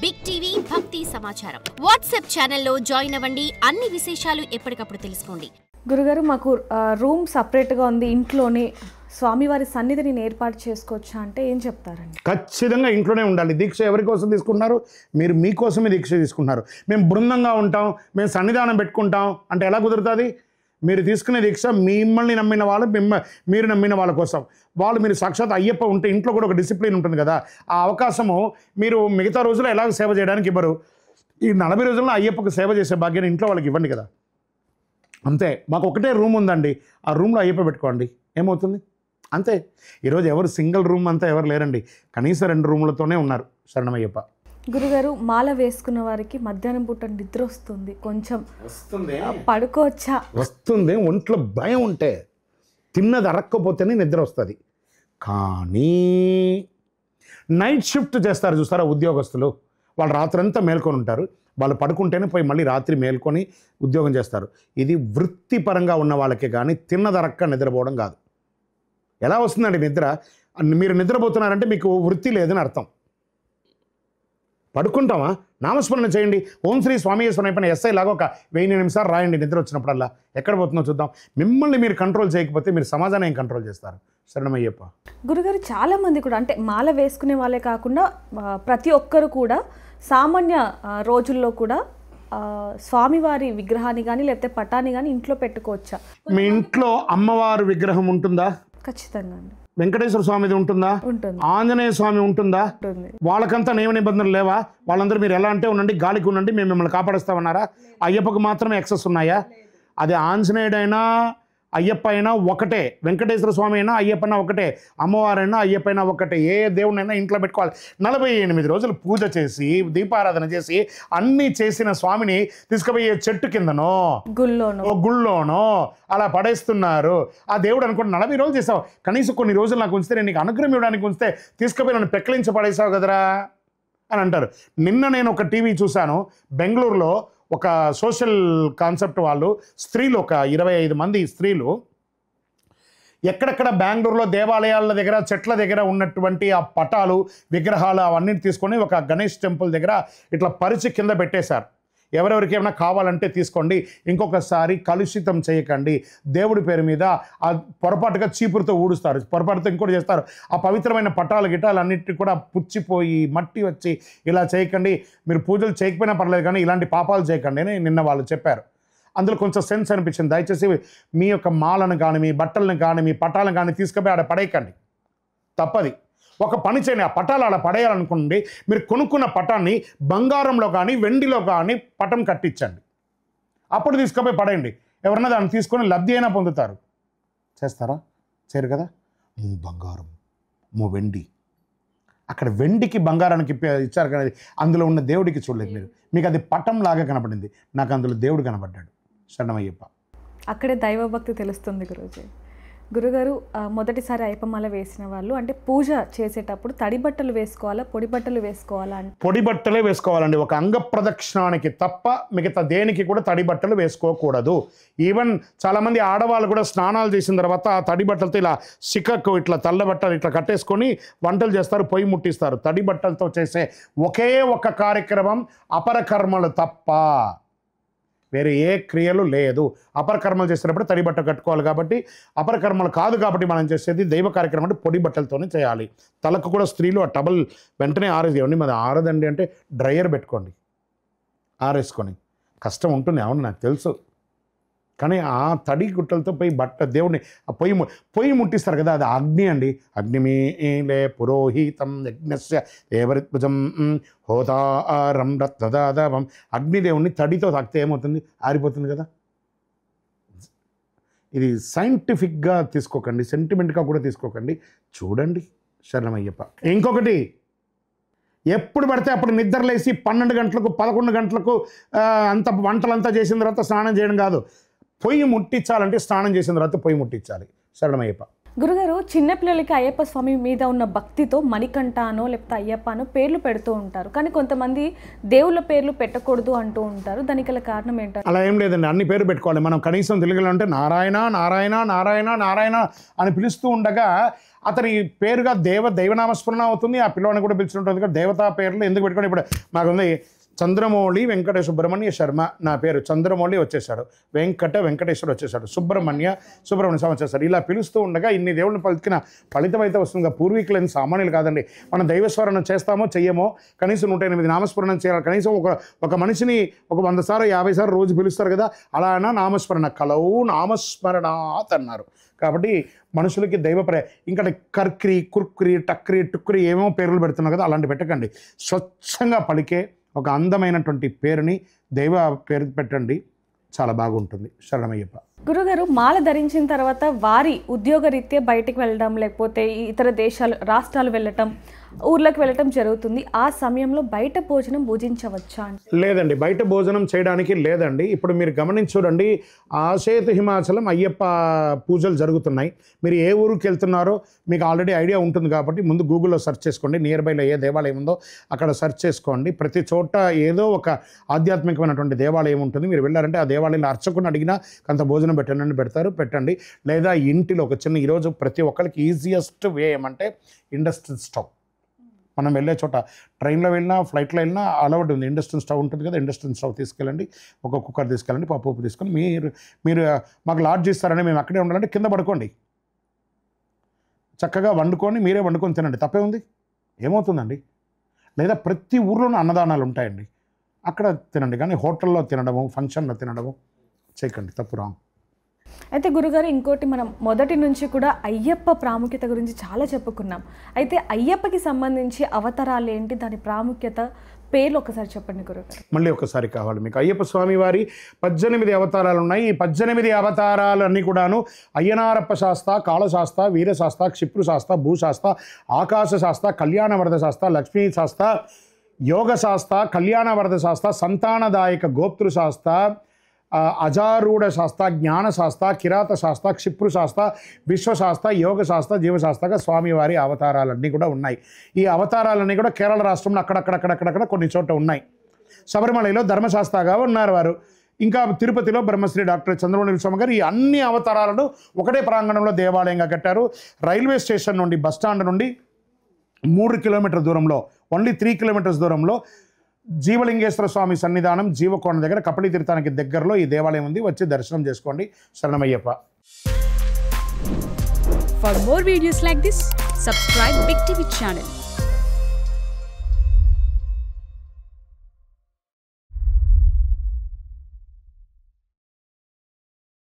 Big TV భక్తి సమాచారం WhatsApp ఛానల్లో జాయిన్ అవ్వండి. అన్ని విశేషాలు ఎప్పటికప్పుడు తెలుసుకోండి. గురుగారు, మాకు రూమ్ సపరేట్గా ఉంది, ఇంట్లోనే స్వామివారి సన్నిధిని ఏర్పాటు చేసుకోవచ్చా అంటే ఏం చెప్తారండి? ఖచ్చితంగా ఇంట్లోనే ఉండాలి. దీక్ష ఎవరి కోసం తీసుకుంటున్నారు? మీరు మీకోసమే దీక్ష తీసుకుంటున్నారు. మేము బృందంగా ఉంటాం, మేము సన్నిధానం పెట్టుకుంటాం అంటే ఎలా కుదురుతుంది? మీరు తీసుకునే దీక్ష మిమ్మల్ని నమ్మిన వాళ్ళు, మీరు నమ్మిన వాళ్ళ కోసం. మీరు సాక్షాత్ అయ్యప్ప ఉంటే ఇంట్లో కూడా ఒక డిసిప్లిన్ ఉంటుంది కదా, ఆ అవకాశము మీరు మిగతా రోజుల్లో ఎలాగ సేవ చేయడానికి ఇవ్వరు. ఈ 40 రోజుల్లో అయ్యప్పకు సేవ చేసే భాగ్యాన్ని ఇంట్లో వాళ్ళకి ఇవ్వండి కదా. అంతే. మాకు ఒకటే రూమ్ ఉందండి, ఆ రూమ్లో అయ్యప్ప పెట్టుకోండి, ఏమవుతుంది? అంతే. ఈరోజు ఎవరు సింగిల్ రూమ్ అంతా ఎవరు లేరండి, కనీసం 2 రూములతోనే ఉన్నారు. శరణమయ్యప్ప. గురుగారు, మాల వేసుకున్న వారికి మధ్యాహ్నం పూట నిద్ర వస్తుంది, కొంచెం వస్తుంది, పడుకోవచ్చా? వస్తుంది. ఒంట్లో భయం ఉంటే, తిన్నది అరక్కపోతేనే నిద్ర వస్తుంది. కానీ నైట్ షిఫ్ట్ చేస్తారు చూస్తారా ఉద్యోగస్తులు, వాళ్ళు రాత్రంతా మేల్కొని ఉంటారు. వాళ్ళు పడుకుంటేనే పోయి మళ్ళీ రాత్రి మేల్కొని ఉద్యోగం చేస్తారు. ఇది వృత్తిపరంగా ఉన్న వాళ్ళకే కానీ తిన్నదరక్క నిద్రపోవడం కాదు. ఎలా వస్తుందండి నిద్ర? మీరు నిద్రపోతున్నారంటే మీకు వృత్తి లేదని అర్థం. పడుకుంటామా? నామస్మరణ చేయండి. ఓం శ్రీ స్వామియేశ్వరం అయిపోయిన ఎస్ఐ లాగా ఒక 1000 నిమిషాలు రాయండి నిద్ర వచ్చినప్పుడల్లా. ఎక్కడ పోతుందో చూద్దాం. మిమ్మల్ని మీరు కంట్రోల్ చేయకపోతే మీరు సమాజాన్ని ఏం కంట్రోల్ చేస్తారు? శరణమయ్యప్ప. గురుగారు, చాలామంది కూడా అంటే మాల వేసుకునే వాళ్ళే కాకుండా ప్రతి ఒక్కరు కూడా సామాన్య రోజుల్లో కూడా స్వామివారి విగ్రహాన్ని కానీ లేకపోతే పటాన్ని కానీ ఇంట్లో పెట్టుకోవచ్చా? మీ ఇంట్లో అమ్మవారి విగ్రహం ఉంటుందా? ఖచ్చితంగా అండి. వెంకటేశ్వర స్వామిది ఉంటుందా? ఉంటుంది. ఆంజనేయ స్వామి ఉంటుందా? వాళ్ళకంతా నియమ నిబంధనలు లేవా? వాళ్ళందరూ మీరు ఎలా అంటే ఉండండి, గాలికి ఉండండి, మేము మిమ్మల్ని కాపాడేస్తామన్నారా? అయ్యప్పకు మాత్రమే ఎక్సెస్ ఉన్నాయా? అది ఆంజనేయుడైనా అయ్యప్ప అయినా ఒకటే, వెంకటేశ్వర స్వామి అయినా అయ్యప్పైనా ఒకటే, అమ్మవారైనా అయ్యప్పైనా ఒకటే. ఏ దేవుడినైనా ఇంట్లో పెట్టుకోవాలి. 48 రోజులు పూజ చేసి దీపారాధన చేసి అన్నీ చేసిన స్వామిని తీసుకుపోయే చెట్టు కిందనో గుళ్ళోనో అలా పడేస్తున్నారు. ఆ దేవుడు అనుకోండి 40 రోజులు చేసావు, కనీసం కొన్ని రోజులు నాకు ఉంచితే, నేను నీకు అనుగ్రహం ఇవ్వడానికి ఉంచితే తీసుకుపోయి నన్ను పెక్కలించి పడేసావు కదరా అని అంటారు. నిన్న నేను ఒక టీవీ చూశాను, బెంగళూరులో ఒక సోషల్ కాన్సెప్ట్ వాళ్ళు, స్త్రీలు ఒక 25 మంది స్త్రీలు ఎక్కడెక్కడ బెంగళూరులో దేవాలయాల దగ్గర చెట్ల దగ్గర ఉన్నటువంటి ఆ పటాలు విగ్రహాలు అవన్నీ తీసుకొని ఒక గణేష్ టెంపుల్ దగ్గర ఇట్లా పరిచి కింద పెట్టేశారు. ఎవరెవరికి ఏమైనా కావాలంటే తీసుకోండి, ఇంకొకసారి కలుషితం చేయకండి. దేవుడి పేరు మీద ఆ పొరపాటుగా చీపురుతో ఊడుస్తారు, పొరపాటుతో ఇంకోటి చేస్తారు. ఆ పవిత్రమైన పటాలు గిటాలు అన్నిటిని కూడా పుచ్చిపోయి మట్టి వచ్చి ఇలా చేయకండి. మీరు పూజలు చేయకపోయినా పర్లేదు కానీ ఇలాంటి పాపాలు చేయకండి అని నిన్న వాళ్ళు చెప్పారు. అందులో కొంచెం సెన్స్ అనిపించింది. దయచేసి మీ యొక్క మాలను కానీ మీ బట్టలను కానీ మీ పటాలను కానీ తీసుకుపోయి ఆడ పడేయకండి, తప్పది. ఒక పని చేయండి, ఆ పటాలు అలా పడేయాలనుకోండి, మీరు కొనుక్కున్న పటాన్ని బంగారంలో కానీ వెండిలో కానీ పటం కట్టించండి, అప్పుడు తీసుకుపోయి పడేయండి. ఎవరన్నా దాన్ని తీసుకొని లబ్ధి అయినా పొందుతారు. చేస్తారా? చేయరు కదా. బంగారం వెండి, అక్కడ వెండికి బంగారానికి ఇచ్చారు కానీ అందులో ఉన్న దేవుడికి చూడలేదు మీరు. మీకు అది పటం లాగా కనపడింది, నాకు అందులో దేవుడు కనపడ్డాడు. శరణమయ్యప్ప. అక్కడే దైవభక్తి తెలుస్తుంది గురుజీ. గురుగారు, మొదటిసారి అయ్యప్పమాల వేసిన వాళ్ళు అంటే పూజ చేసేటప్పుడు తడి బట్టలు వేసుకోవాలా, పొడి బట్టలు వేసుకోవాలా? అంటే పొడి బట్టలే వేసుకోవాలండి. ఒక అంగ ప్రదక్షిణానికి తప్ప మిగతా దేనికి కూడా తడి బట్టలు వేసుకోకూడదు. ఈవెన్ చాలామంది ఆడవాళ్ళు కూడా స్నానాలు చేసిన తర్వాత ఆ తడి బట్టలతో ఇలా సిక్కకు ఇట్లా తెల్ల బట్టలు ఇట్లా కట్టేసుకొని వంటలు చేస్తారు, పొయ్యి ముట్టిస్తారు. తడి బట్టలతో చేసే ఒకే ఒక కార్యక్రమం అపరకర్మలు తప్ప వేరే ఏ క్రియలు లేదు. అపరకర్మలు చేసేటప్పుడు తడి బట్ట కట్టుకోవాలి కాబట్టి, అపరకర్మలు కాదు కాబట్టి మనం చేసేది దైవ కార్యక్రమం అంటే పొడి బట్టలతోనే చేయాలి. తలకు కూడా స్త్రీలు ఆ టబల్ వెంటనే ఆరేసేయండి. మరి ఆరదండి అంటే డ్రైయర్ పెట్టుకోండి, ఆరేసుకొని. కష్టం ఉంటుంది, అవును నాకు తెలుసు, కానీ ఆ తడి గుట్టలతో పోయి బట్ట దేవుడిని ఆ పొయ్యి ముట్టిస్తారు కదా, అది అగ్ని అండి. అగ్నిమీలే పురోహితం యజ్ఞస్య దేవరిత్భుజం హోతారం రత్నదాదవం. అగ్నిదేవుణ్ణి తడితో తాకితే ఏమవుతుంది? ఆరిపోతుంది కదా. ఇది సైంటిఫిక్గా తీసుకోకండి, సెంటిమెంట్గా కూడా తీసుకోకండి. చూడండి. శరణమయ్యప్ప. ఇంకొకటి, ఎప్పుడు పడితే అప్పుడు నిద్రలేసి 12 గంటలకు 11 గంటలకు అంత వంటలంతా చేసిన తర్వాత స్నానం చేయడం కాదు. పొయ్యి ముట్టించాలంటే స్నానం చేసిన తర్వాత పొయ్యి ముట్టించాలి. శరణమయ్యప్ప. గురుగారు చిన్నపిల్లలకి అయ్యప్ప స్వామి మీద ఉన్న భక్తితో మణికంఠనో లేకపోతే అయ్యప్పనో పేర్లు పెడుతూ ఉంటారు, కానీ కొంతమంది దేవుళ్ళ పేర్లు పెట్టకూడదు అంటూ ఉంటారు. దానికి గల కారణం ఏంటంటే? అలా ఏం లేదండి, అన్ని పేరు పెట్టుకోవాలి. మనం కనీసం తెలుగులో అంటే నారాయణ నారాయణ నారాయణ నారాయణ అని పిలుస్తూ ఉండగా అతని పేరుగా దైవనామస్మరణ అవుతుంది. ఆ పిల్లవాడిని కూడా పిలుచుంటుంది. దేవతా పేర్లు ఎందుకు పెట్టుకోండి? ఇప్పుడు మాకుంది చంద్రమౌళి వెంకట సుబ్రహ్మణ్య శర్మ, నా పేరు చంద్రమౌళి వచ్చేసాడు, వెంకటేశ్వర వచ్చేసాడు, సుబ్రహ్మణ్య స్వామి వచ్చేసాడు. ఇలా పిలుస్తూ ఉండగా ఇన్ని దేవుళ్ళని పలికిన ఫలితం అయితే వస్తుంది. పూర్వీకులని సామాన్యులు కాదండి. మనం దైవస్మరణ చేస్తామో చెయ్యమో కనీసం 108 నామస్మరణ చేయాలి. కనీసం ఒక మనిషిని 100 సార్లు 50 సార్లు రోజు పిలుస్తారు కదా, అలా అయినా నామస్మరణ కలవు నామస్మరణాత్ అన్నారు. కాబట్టి మనుషులకి ఇంకా కర్క్రి కుర్క్రి టక్రి టుక్రి ఏమేమో పేర్లు పెడుతున్నారు కదా, అలాంటి పెట్టకండి. స్వచ్ఛంగా పలికే ఒక అందమైనటువంటి పేరుని దైవ పేరు పెట్టండి, చాలా బాగుంటుంది. శరణమయ్యప్ప. గురుగారు మాల ధరించిన తర్వాత వారి ఉద్యోగరీత్యా బయటికి వెళ్ళడం లేకపోతే ఇతర రాష్ట్రాలు వెళ్ళటం, ఊర్లకు వెళ్ళటం జరుగుతుంది. ఆ సమయంలో బయట భోజనం భుజించవచ్చా అంటే? లేదండి, బయట భోజనం చేయడానికి లేదండి. ఇప్పుడు మీరు గమనించి చూడండి, ఆసేతు హిమాచలం అయ్యప్ప పూజలు జరుగుతున్నాయి. మీరు ఏ ఊరికి వెళ్తున్నారో మీకు ఆల్రెడీ ఐడియా ఉంటుంది కాబట్టి ముందు గూగుల్లో సెర్చ్ చేసుకోండి. నియర్ బైలో ఏ దేవాలయం ఉందో అక్కడ సెర్చ్ చేసుకోండి. ప్రతి చోట ఏదో ఒక ఆధ్యాత్మికమైనటువంటి దేవాలయం ఉంటుంది. మీరు వెళ్ళారంటే ఆ దేవాలయంలో అర్చకుని అడిగినా కొంత భోజనం పెట్టండి. లేదా ఇంటిలో ఒక చిన్న, ఈరోజు ప్రతి ఒక్కరికి ఈజియెస్ట్ వే ఏమంటే ఇండస్ట్రియల్ స్టవ్. మనం వెళ్ళే చోట ట్రైన్లో వెళ్ళినా ఫ్లైట్లో వెళ్ళినా అలవాటు ఉంది, ఇండస్ట్రియల్ స్టవ్ ఉంటుంది కదా, ఇండస్ట్రియల్ స్టవ్ తీసుకెళ్ళండి. ఒక కుక్కర్ తీసుకెళ్ళండి, పప్పు తీసుకొని మీరు మాకు లాడ్జ్ ఇస్తారని మేము అక్కడే ఉండాలంటే కింద పడుకోండి, చక్కగా మీరే వండుకొని తినండి, తప్పే ఉంది, ఏమవుతుందండి? లేదా ప్రతి ఊర్లోనూ అన్నదానాలు ఉంటాయండి, అక్కడ తినండి. కానీ హోటల్లో తినడము, ఫంక్షన్లో తినడము చేయకండి, తప్పు, రాంగ్. అయితే గురుగారు ఇంకోటి, మనం మొదటి నుంచి కూడా అయ్యప్ప ప్రాముఖ్యత గురించి చాలా చెప్పుకున్నాం. అయితే అయ్యప్పకి సంబంధించి అవతారాలు ఏంటి, దాని ప్రాముఖ్యత, పేర్లు ఒకసారి చెప్పండి గురుగారు. మళ్ళీ ఒకసారి కావాలి మీకు. అయ్యప్ప స్వామి వారి 18 అవతారాలు ఉన్నాయి. ఈ 18 అవతారాలన్నీ కూడాను అయ్యనారప్ప శాస్త, కాళశాస్త, వీరశాస్త, క్షిప్రుశాస్త, భూశాస్త, ఆకాశశాస్త, కళ్యాణవరద శాస్త, లక్ష్మీ శాస్త, యోగశాస్త, కళ్యాణవరద శాస్త, సంతానదాయక గోప్తృశాస్త, అజారూఢ శాస్త, జ్ఞానశాస్త, కిరాత శాస్త, క్షిప్రుశాస్త, విశ్వశాస్త, యోగశాస్త, జీవశాస్త్రగా స్వామివారి అవతారాలన్నీ కూడా ఉన్నాయి. ఈ అవతారాలన్నీ కూడా కేరళ రాష్ట్రంలో అక్కడక్కడ కొన్ని చోట్ల ఉన్నాయి. శబరిమలలో ధర్మశాస్త్రగా ఉన్నారు వారు. ఇంకా తిరుపతిలో బ్రహ్మశ్రీ డాక్టర్ చంద్రమౌళి స్వామి గారు ఈ అన్ని అవతారాలను ఒకటే ప్రాంగణంలో దేవాలయంగా కట్టారు. రైల్వే స్టేషన్ నుండి, బస్టాండ్ నుండి 3 కిలోమీటర్ల దూరంలో, ఓన్లీ 3 కిలోమీటర్స్ దూరంలో జీవలింగేశ్వర స్వామి సన్నిధానం జీవకోణ దగ్గర కపిలి తీర్థానికి దగ్గరలో ఈ దేవాలయం ఉంది. వచ్చి దర్శనం చేసుకోండి. శరణమయ్యప్ప. For more videos like this, subscribe Big TV channel.